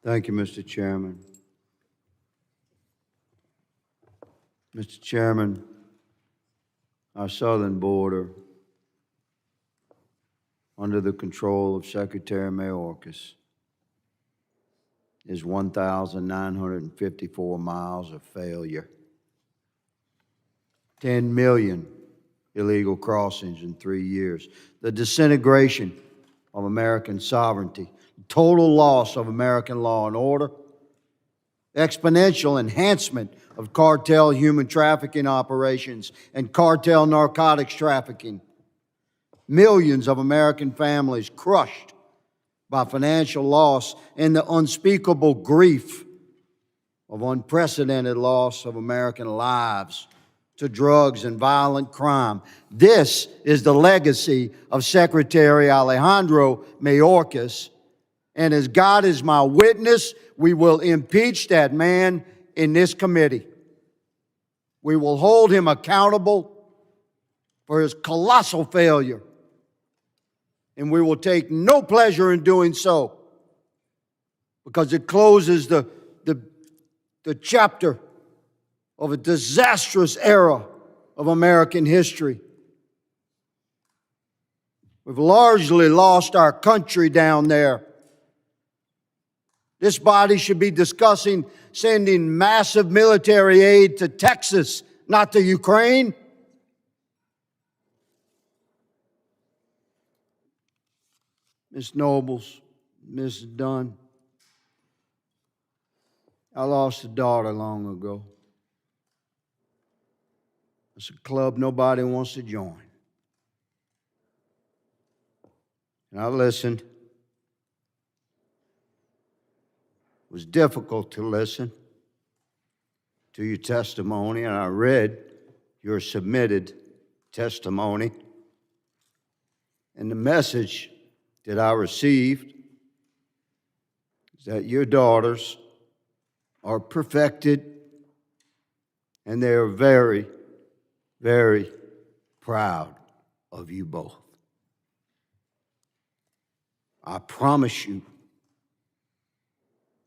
Thank you, Mr. Chairman. Mr. Chairman, our southern border, under the control of Secretary Mayorkas, is 1,954 miles of failure. 10 million illegal crossings in 3 years. The disintegration of American sovereignty. Total loss of American law and order. Exponential enhancement of cartel human trafficking operations and cartel narcotics trafficking. Millions of American families crushed by financial loss and the unspeakable grief of unprecedented loss of American lives to drugs and violent crime. This is the legacy of Secretary Alejandro Mayorkas, and as God is my witness, we will impeach that man in this committee. We will hold him accountable for his colossal failure, and we will take no pleasure in doing so because it closes the chapter of a disastrous era of American history. We've largely lost our country down there. This body should be discussing sending massive military aid to Texas, not to Ukraine. Ms. Nobles, Ms. Dunn, I lost a daughter long ago. It's a club nobody wants to join. And I listened. It was difficult to listen to your testimony, and I read your submitted testimony. And the message that I received is that your daughters are perfected, and they are very, very proud of you both. I promise you,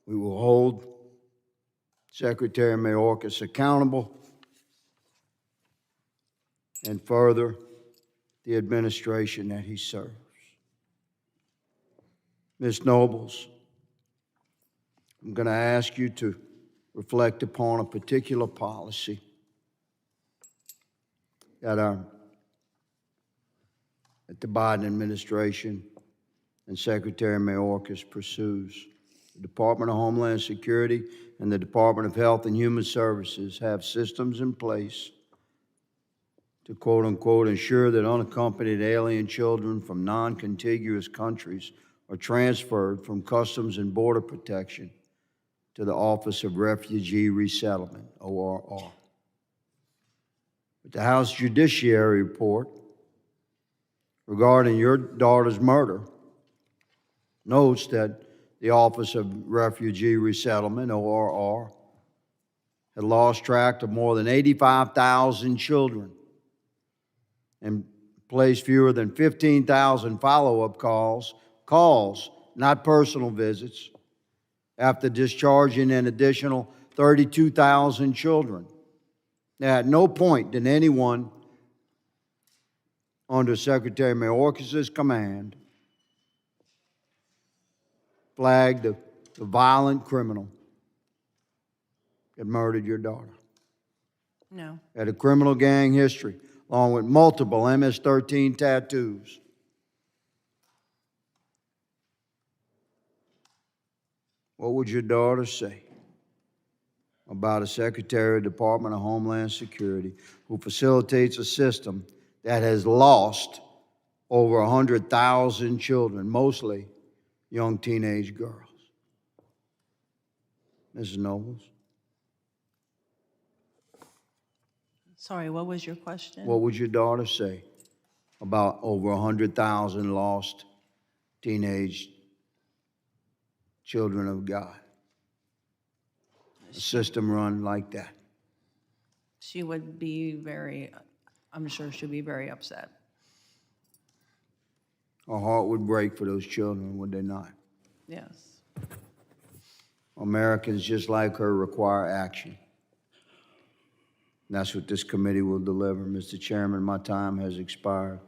we will hold Secretary Mayorkas accountable and further the administration that he serves. Ms. Nobles, I'm going to ask you to reflect upon a particular policy that the Biden administration and Secretary Mayorkas pursues. The Department of Homeland Security and the Department of Health and Human Services have systems in place to quote unquote ensure that unaccompanied alien children from non-contiguous countries are transferred from Customs and Border Protection to the Office of Refugee Resettlement, ORR. But the House Judiciary report regarding your daughter's murder notes that the Office of Refugee Resettlement, ORR, had lost track of more than 85,000 children and placed fewer than 15,000 follow-up calls, not personal visits, after discharging an additional 32,000 children. Now, at no point did anyone under Secretary Mayorkas' command flag the violent criminal that murdered your daughter. No. Had a criminal gang history, along with multiple MS-13 tattoos. What would your daughter say about a Secretary of the Department of Homeland Security who facilitates a system that has lost over 100,000 children, mostly young teenage girls? Mrs. Nobles? Sorry, what was your question? What would your daughter say about over 100,000 lost teenage children of God? A system run like that. She would be I'm sure she'd be very upset. Her heart would break for those children, would they not? Yes. Americans just like her require action. And that's what this committee will deliver. Mr. Chairman, my time has expired.